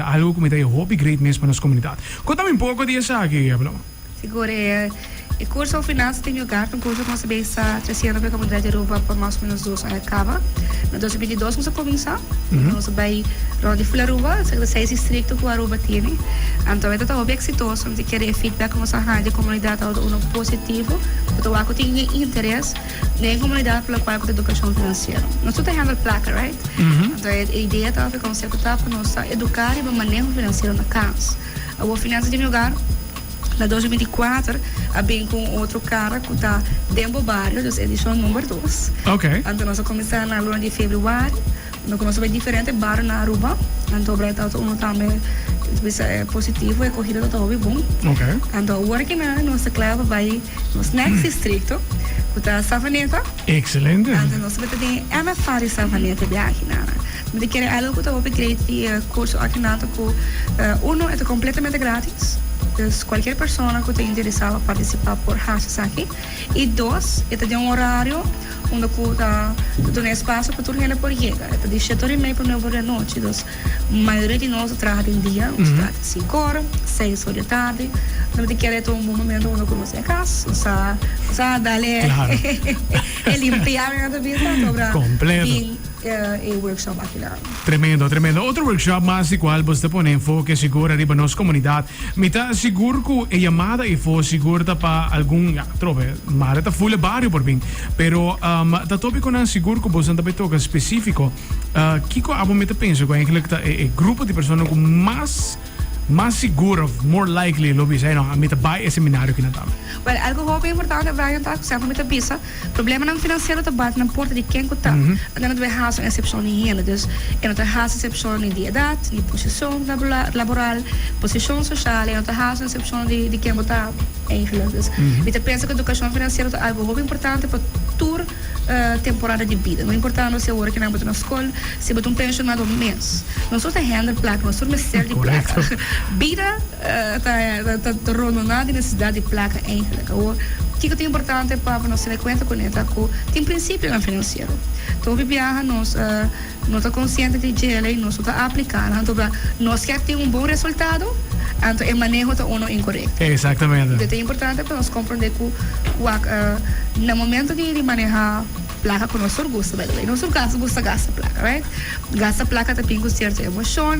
tá algo que me dá hobby great mesmo na comunidade. Conta-me um pouco disso aqui, Gabriel. Seguro, o curso de finanças tem lugar, um curso que nós está trazendo para a comunidade de Aruba por mais ou menos 2 anos acaba. Em 2022 nós começamos, nós vai onde foi Aruba, 6 distritos que Aruba tem. Então é bem exitoso, nós queremos feedback com a rádio comunidade positivo, porque o ACO tem interesse na comunidade pela qual a educação financeira. Nós estamos handle placa, right? Então a ideia é que o conceito está para nós educar e manejo financeiro na casa. A finança de lugar na 2024, bem com outro cara que está dentro do bairro, edição número 2. Ok. Então, nós começamos na lua de fevereiro, nós começamos diferente bairro na Aruba. Então, o também é positivo, é corrida total bom. Ok. Então, o que nossa clave vai no next distrito, que está Savaneta. Excelente. Então, nós vamos ter MFA de Savaneta de aqui, mas quer algo que está upgrade curso aqui na é completamente grátis. Qualquer pessoa que tenha interessado em participar por Hashtag aqui. E 2, tem um horário onde tem espaço para todo mundo por chegar. É de 7h30 para 9h da noite. Então, a maioria de nós trabalha em dia, uns 5 horas, 6 horas da tarde. Então, quer ter um momento onde conhece a casa, dá-lhe limpiar a vida, completo. E workshop aqui lá. Tremendo, tremendo. Outro workshop mais igual, você põe enfoque seguro arriba na nossa comunidade. Me está seguro que a chamada e for segura para algum, trove, mas está full barrio por mim. Pero, está tópico não seguro que você também toca específico. Kiko, abo me penso que eigenlijk é grupo de pessoas com mais seguro, more likely, lo bisa, no, amita vai esse seminário que não tá. Well, algo bem importante é vai estar sempre amita pisa. Problema não financeiro tá bate na porta de quem que tá. Não vai haver uma exceção em renda, então não tá haver exceção de idade, de posição laboral, posição social, não tá haver exceção de quem que tá em relação. Então pensa que a educação financeira é algo muito importante para toda temporada de vida. Não importa se eu que não na escola, se eu pensionado um mês. Não só tem renda placa, não só tem ser de placa. Vida está tornando nada necessidade de placa em o que é importante para nós ter conta com ela que tem princípio na financeiro. Então viaja nós está consciente de que nós está aplicando, então nós quer ter um bom resultado, então o manejo está incorreto. Exatamente. Então é importante para nós compreender que no momento de manejar placa com nosso gosto, nosso caso gosta gasta placa, right? Gasta placa também com certa emoção,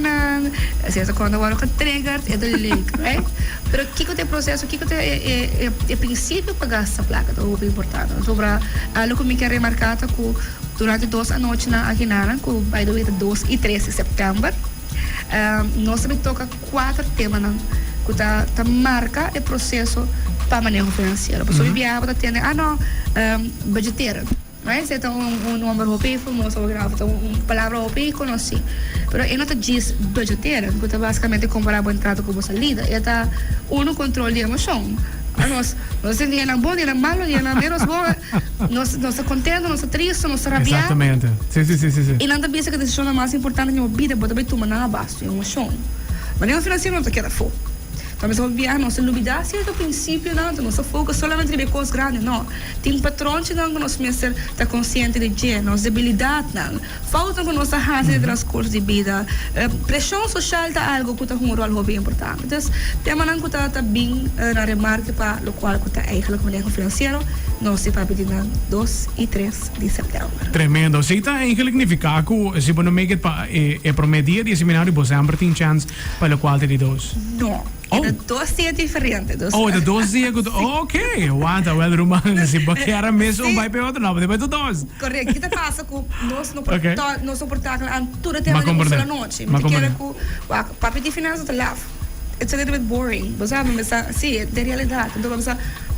certa quando agora que trigger é do link, right? Pero que é o processo, que é princípio para gastar placa, é muito importante. Sobre algo que me quer remarcar que durante 2 noites na Aguinara, que vai do 2 e 3 de setembro, nós também toca 4 temas que tá marca o processo para manejo financeiro. A pessoa viaja tendo budgeteira. Mas então um número OP famoso então uma palavra OP conheci. Pero eu não te diz budgeteira, porque basicamente comparar o entrada com você lida, é um controle de emoção. Nós tem dia bom, dia malo, dia menos bom, nós contente, nós triste, nós rabiar. Exatamente. Sim. E não pensa que a decisão mais importante na vida, mas também toma na base, emoção. Mas nem o financeiro não te queda fogo. Então, nós vamos nossa novidade, se é do princípio, não, nosso foco solamente de coisas grandes, não. Tem patrões que nós mesmos está consciente de que nossa debilidade, não. Falta com nossa raça de transcurso de vida. Pressão social está algo que está um rol bem importante. Então, tema não está bem na remarca para o qual está eigenlijk manejo financeiro, nós se pedir na 2 e 3 de setembro. Tremendo. Se está eigenlijk significa que se você não make it para prometer de seminário, você sempre tem chance para o qual te dos. Não. É 2 dias diferentes. De 2 dias. Ok. Aguanta, well, Romano. Se baqueara mesmo, vai para outro, não, depois de 2. Correto. O que passa com nós não portátil toda a tema de uma sola noite. Mas que era com o papel de finanças de lava. It's a little bit boring. Você sabe, mas sim, é de realidade. Então,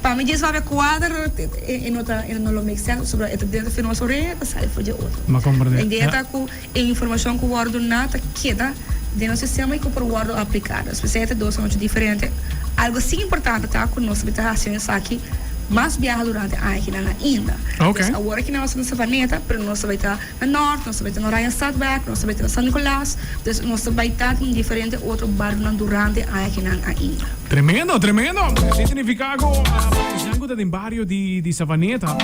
para mim, vai quadro e não make sense sobre a dentro financeira, sai for de outro. Mas compreendo. A ideia está com a informação que o ordenado queda de nosso sistema e que o guardo aplicado. Especialmente 2 noites diferentes. Algo assim importante está com nossa habitação aqui, mas viaja durante a aqui na Índia. Ok. Agora que nós estamos na Savaneta, pero nós vai estar no norte, nós vai estar no Ryan Stadback, nós vai estar no São Nicolás, nós vai estar em diferentes outros bairros durante a aqui na Índia. Tremendo, tremendo. Significato isang din barrio di Savaneta.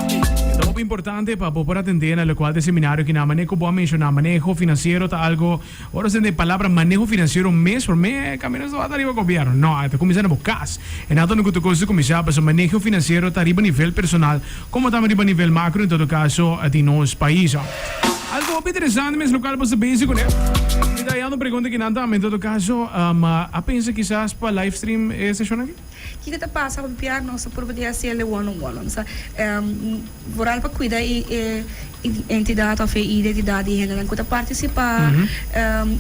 Ito po importante pa po para atender al cual de seminario que manejo po mencionar manejo financiero ta algo. Ahora se de palabra manejo financiero mes por mes caminos do arriba gobierno. No, ito comienza na bukas. En ato no kuto ko comienza pa sa manejo financiero ta arriba nivel personal como ta arriba nivel macro en todo caso di nos país. Algo interessante mas local po sa basic né. Ito ay ano pregunta kinanta en todo caso a pensa quizás pa live stream session aqui. O que passa com o piano nossa por poder ser one-on-one, nossa voral para cuidar entidade ou identidade de gênero que participar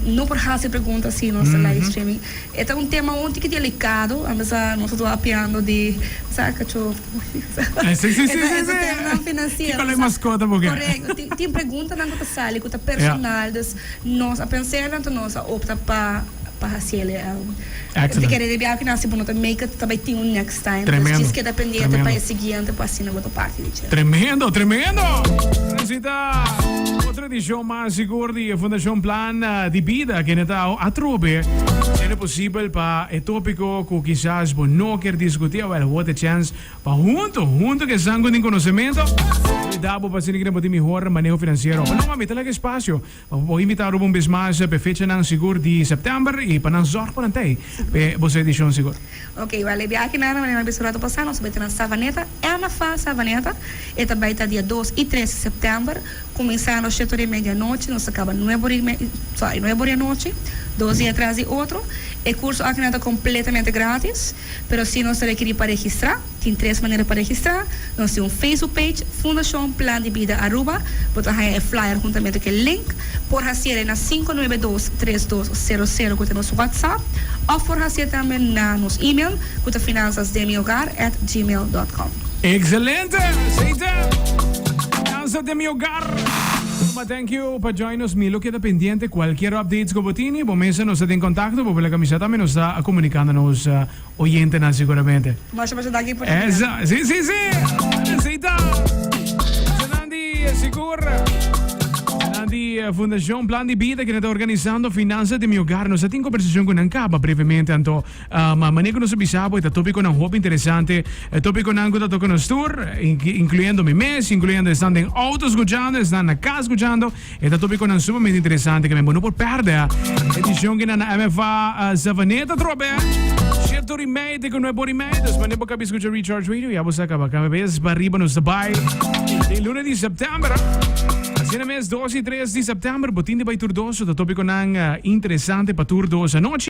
não por fazer perguntas assim nossa live streaming é um tema muito delicado mas nós estamos apiando de saca cachorro sim tema financeiro que mascota porque correto tem pergunta na nossa sala que personal nós a pensar na nossa opta para hacer de querer enviar que nós vamos make it também tem next time diz que dependente para o seguinte para assim na outra parte tremendo necesita outra edição mais segura de Fundação Plan de Vida que está a trobe é possível para o tópico que quizás não quer discutir what a chance para junto que sangue de conhecimento dá para ser que pode melhor manejo financeiro mas não mete lá que espaço vou invitar um vez mais para fecha ng seguro de setembro e para nós para nanti você edição seguro ok vale viaje nada mas episódio passado nós vai ter na Savaneta é na Savaneta e também está dia 2 e 3 de setembro começando às 7:30 da noite nós acaba 9:30 da noite 12 atrás de outro o curso aqui está completamente grátis pero se nós requerir para registrar tem 3 maneiras para registrar nós temos Facebook page Fundação Plan de Vida @ botar aí flyer juntamente com o link por fazer na 592-3200 com nosso WhatsApp ou por fazer também na nosso e-mail com finançasdemiogar@gmail.com. Excelente! Finanças de mi hogar. Thank you para join us. Milo queda pendiente cualquier updates que botini. Bomesa nos está en contacto porque la camiseta me nos está comunicando nos oyentes seguramente. Vamos a pasar aquí por esa. Sí. Necesita. Nandi seguro. Nandi Fundação Plan de Vida que está organizando Finanças de mi hogar. Nos está en conversación con Ancaba brevemente. Anto manejo nos bisabo y tópico ng hope interesante. Tópico ng que toca nos tour, incluyendo mi mes, incluyendo están en autos escuchando, están na casa escuchando. Este tópico ng sumamente interesante que me bueno por perder. Edición que na MFA Savaneta trobe. Cierto remate con nuevo remate. Después po kapi escucha Recharge Radio. Ya vos acaba cada vez para arriba nos sabay. El lunes de septiembre. Así na mes 2 y 3 de septiembre. Botín de Baitur 2. Ito tópico ng interesante pa tour 2 sa noche.